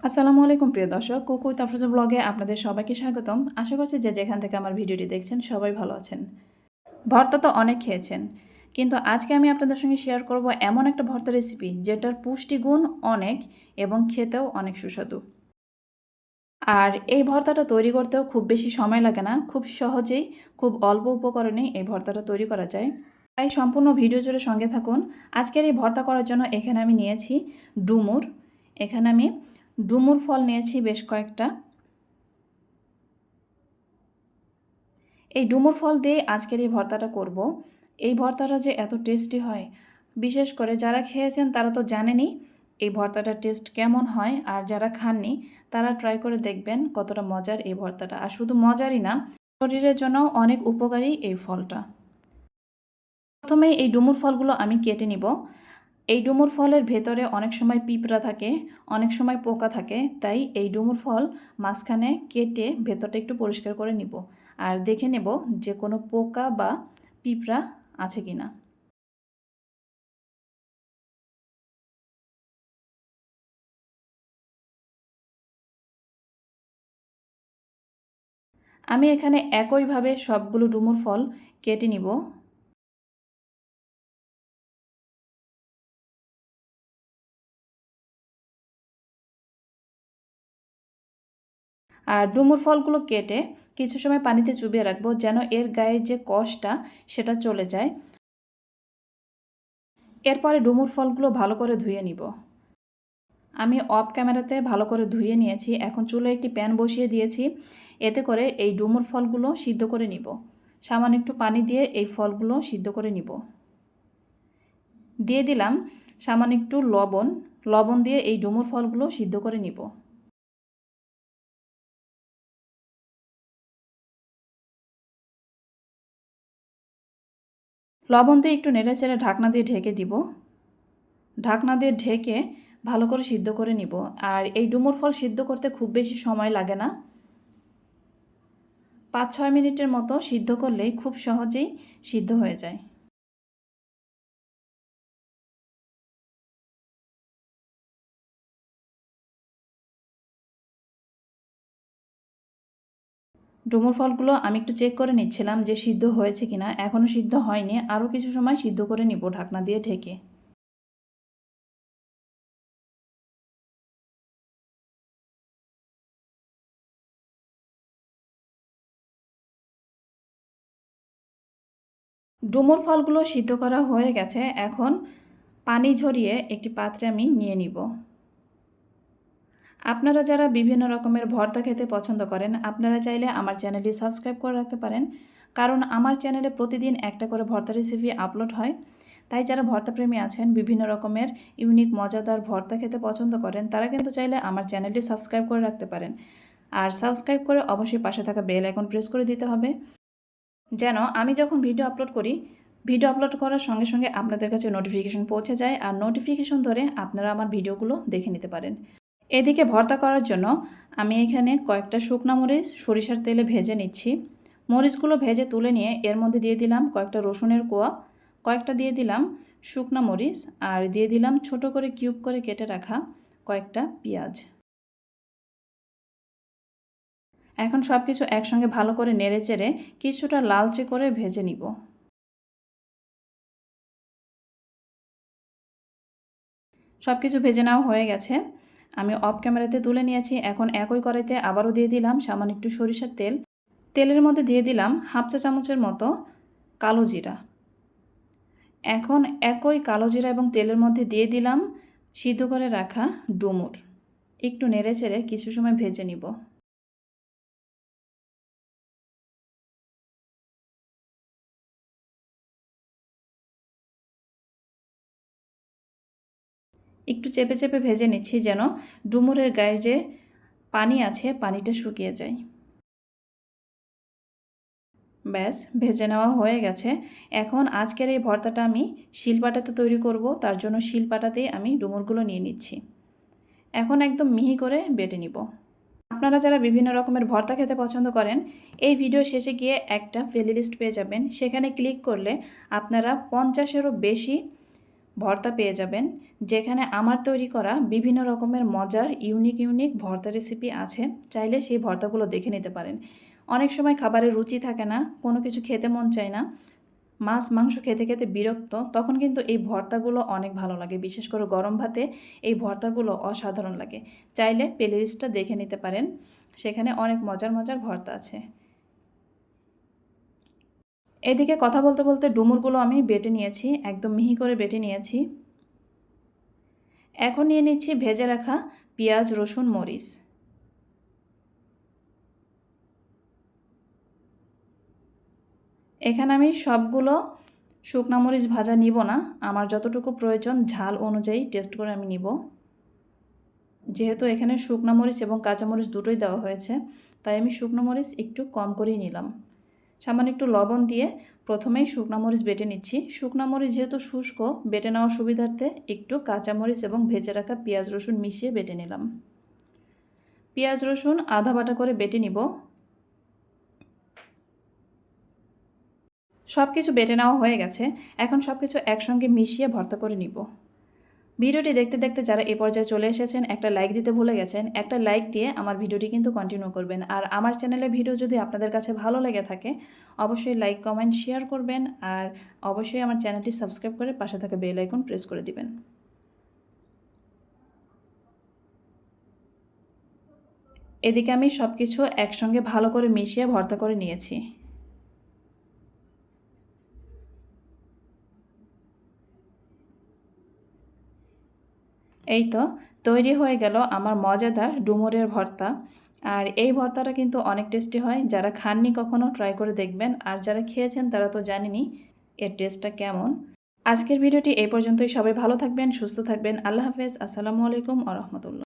আসসালামু আলাইকুম প্রিয় দর্শক, কুকু তাফরুজা ব্লগে আপনাদের সবাইকে স্বাগতম। আশা করছি যে যেখান থেকে আমার ভিডিওটি দেখছেন সবাই ভালো আছেন। ভর্তা তো অনেক খেয়েছেন, কিন্তু আজকে আমি আপনাদের সঙ্গে শেয়ার করব এমন একটা ভর্তা রেসিপি যেটার পুষ্টিগুণ অনেক এবং খেতেও অনেক সুস্বাদু। আর এই ভর্তাটা তৈরি করতেও খুব বেশি সময় লাগে না, খুব সহজেই খুব অল্প উপকরণেই এই ভর্তাটা তৈরি করা যায়। তাই সম্পূর্ণ ভিডিও জুড়ে সঙ্গে থাকুন। আজকের এই ভর্তা করার জন্য এখানে আমি নিয়েছি ডুমুর। এখানে আমি ডুমুর ফল নিয়েছি বেশ কয়েকটা। এই ডুমুর ফল দিয়ে আজকের এই ভর্তাটা করব। এই ভর্তাটা যে এত টেস্টি হয়, বিশেষ করে যারা খেয়েছেন তারা তো জানেনই এই ভর্তাটার টেস্ট কেমন হয়, আর যারা খাননি তারা ট্রাই করে দেখবেন কতটা মজার এই ভর্তাটা। আর শুধু মজারই না, শরীরের জন্য অনেক উপকারী এই ফলটা। প্রথমে এই ডুমুর ফলগুলো আমি কেটে নিব। এই ডুমুর ফলের ভেতরে অনেক সময় পিঁপড়া থাকে, অনেক সময় পোকা থাকে, তাই এই ডুমুর ফল মাঝখানে কেটে ভেতরটা একটু পরিষ্কার করে নিব আর দেখে নেব যে কোনো পোকা বা পিঁপড়া আছে কিনা। আমি এখানে একইভাবে সবগুলো ডুমুর ফল কেটে নিব। আর ডুমুর ফলগুলো কেটে কিছু সময় পানিতে চুবিয়ে রাখবো যেন এর গায়ে যে কষটা সেটা চলে যায়। এরপরে ডুমুর ফলগুলো ভালো করে ধুয়ে নিব। আমি অফ ক্যামেরাতে ভালো করে ধুয়ে নিয়েছি। এখন চুলায় একটি প্যান বসিয়ে দিয়েছি, এতে করে এই ডুমুর ফলগুলো সিদ্ধ করে নিব। সামান্য একটু পানি দিয়ে এই ফলগুলো সিদ্ধ করে নিব। দিয়ে দিলাম সামান্য একটু লবণ। লবণ দিয়ে এই ডুমুর ফলগুলো সিদ্ধ করে নিব। লবণ দিয়ে একটু নেড়েচেড়ে ঢাকনা দিয়ে ঢেকে দিব। ঢাকনা দিয়ে ঢেকে ভালো করে সিদ্ধ করে নিব। আর এই ডুমুর ফল সিদ্ধ করতে খুব বেশি সময় লাগে না, 5-6 মিনিটের মতো সিদ্ধ করলেই খুব সহজেই সিদ্ধ হয়ে যায়। ডুমুর ফলগুলো আমি একটু চেক করে নিচ্ছিলাম যে সিদ্ধ হয়েছে কিনা। এখনও সিদ্ধ হয়নি, আরও কিছু সময় সিদ্ধ করে নিব ঢাকনা দিয়ে ঢেকে। ডুমুর ফলগুলো সিদ্ধ করা হয়ে গেছে। এখন পানি ঝরিয়ে একটি পাত্রে আমি নিয়ে নিব। আপনারা যারা বিভিন্ন রকমের ভর্তা খেতে পছন্দ করেন, আপনারা চাইলে আমার চ্যানেলটি সাবস্ক্রাইব করে রাখতে পারেন, কারণ আমার চ্যানেলে প্রতিদিন একটা করে ভর্তা রেসিপি আপলোড হয়। তাই যারা ভর্তাপ্রেমী আছেন, বিভিন্ন রকমের ইউনিক মজাদার ভর্তা খেতে পছন্দ করেন, তারা কিন্তু চাইলে আমার চ্যানেলটি সাবস্ক্রাইব করে রাখতে পারেন। আর সাবস্ক্রাইব করে অবশ্যই পাশে থাকা বেল আইকন প্রেস করে দিতে হবে, যেন আমি যখন ভিডিও আপলোড করি, ভিডিও আপলোড করার সঙ্গে সঙ্গে আপনাদের কাছে নোটিফিকেশন পৌঁছে যায়, আর নোটিফিকেশন ধরে আপনারা আমার ভিডিওগুলো দেখে নিতে পারেন। এদিকে ভর্তা করার জন্য আমি এখানে কয়েকটা শুকনা মরিচ সরিষার তেলে ভেজে নিচ্ছি। মরিচগুলো ভেজে তুলে নিয়ে এর মধ্যে দিয়ে দিলাম কয়েকটা রসুনের কোয়া, কয়েকটা দিয়ে দিলাম শুকনা মরিচ, আর দিয়ে দিলাম ছোট করে কিউব করে কেটে রাখা কয়েকটা পেঁয়াজ। এখন সব কিছু একসঙ্গে ভালো করে নেড়েচেড়ে কিছুটা লালচে করে ভেজে নিব। সব কিছু ভেজে নেওয়া হয়ে গেছে। আমি অফ ক্যামেরাতে তুলে নিয়েছি। এখন একই কড়াইতে আবারও দিয়ে দিলাম সামান্য একটু সরিষার তেল। তেলের মধ্যে দিয়ে দিলাম হাফ চা চামচের মতো কালো জিরা। এখন একই কালো জিরা এবং তেলের মধ্যে দিয়ে দিলাম সিদ্ধ করে রাখা ডুমুর। একটু নেড়েচেড়ে কিছু সময় ভেজে নিব। একটু চেপে চেপে ভেজে নিচ্ছি যেন ডুমুরের গায়ে যে পানি আছে পানিটা শুকিয়ে যায়। ব্যাস, ভেজে নেওয়া হয়ে গেছে। এখন আজকের এই ভর্তাটা আমি শিলপাটাতে তৈরি করব, তার জন্য শিলপাটাতেই আমি ডুমুরগুলো নিয়ে নিচ্ছি। এখন একদম মিহি করে বেটে নিব। আপনারা যারা বিভিন্ন রকমের ভর্তা খেতে পছন্দ করেন, এই ভিডিও শেষে গিয়ে একটা প্লেলিস্ট পেয়ে যাবেন। সেখানে ক্লিক করলে আপনারা 50-এরও বেশি ভর্তা পেয়ে যাবেন, যেখানে আমার তৈরি করা বিভিন্ন রকমের মজার ইউনিক ভর্তা রেসিপি আছে। চাইলে সেই ভর্তাগুলো দেখে নিতে পারেন। অনেক সময় খাবারের রুচি থাকে না, কোনো কিছু খেতে মন চায় না, মাছ মাংস খেতে বিরক্ত, তখন কিন্তু এই ভর্তাগুলো অনেক ভালো লাগে। বিশেষ করে গরম ভাতে এই ভর্তাগুলো অসাধারণ লাগে। চাইলে প্লেলিস্টটা দেখে নিতে পারেন, সেখানে অনেক মজার ভর্তা আছে। এদিকে কথা বলতে ডুমুরগুলো আমি বেটে নিয়েছি, একদম মিহি করে বেটে নিয়েছি। এখন নিয়ে নিচ্ছি ভেজে রাখা পেঁয়াজ, রসুন, মরিচ। এখানে আমি সবগুলো শুকনা মরিচ ভাজা নিব না, আমার যতটুকু প্রয়োজন ঝাল অনুযায়ী টেস্ট করে আমি নিব। যেহেতু এখানে শুকনা মরিচ এবং কাঁচা মরিচ দুটোই দেওয়া হয়েছে, তাই আমি শুকনো মরিচ একটু কম করেই নিলাম। সামান্য একটু লবণ দিয়ে প্রথমেই শুকনা মরিচ বেটে নিচ্ছি। শুকনা মরিচ যেহেতু শুষ্ক, বেটে নেওয়ার সুবিধার্থে একটু কাঁচা মরিচ এবং ভেজে রাখা পেঁয়াজ রসুন মিশিয়ে বেটে নিলাম। পেঁয়াজ রসুন আধা বাটা করে বেটে নিব। সব কিছু বেটে নেওয়া হয়ে গেছে, এখন সব কিছু একসঙ্গে মিশিয়ে ভর্তা করে নিব। ভিডিওটি দেখতে যারা এ পর্যায়ে চলে এসেছেন, একটা লাইক দিতে ভুলে গেছেন, একটা লাইক দিয়ে আমার ভিডিওটি কিন্তু কন্টিনিউ করবেন। আর আমার চ্যানেলে ভিডিও যদি আপনাদের কাছে ভালো লেগে থাকে, অবশ্যই লাইক, কমেন্ট, শেয়ার করবেন। আর অবশ্যই আমার চ্যানেলটি সাবস্ক্রাইব করে পাশে থাকা বেল আইকন প্রেস করে দিবেন। এদিকে আমি সব কিছু একসঙ্গে ভালো করে মিশিয়ে ভর্তা করে নিয়েছি। এই তো তৈরি হয়ে গেল আমার মজাদার ডুমুরের ভর্তা। আর এই ভর্তাটা কিন্তু অনেক টেস্টি হয়, যারা খাননি কখনো ট্রাই করে দেখবেন, আর যারা খেয়েছেন তারা তো জানেনই এর টেস্টটা কেমন। আজকের ভিডিওটি এই পর্যন্তই। সবাই ভালো থাকবেন, সুস্থ থাকবেন। আল্লাহ হাফেজ। আসসালামু আলাইকুম ওয়া রাহমাতুল্লাহ।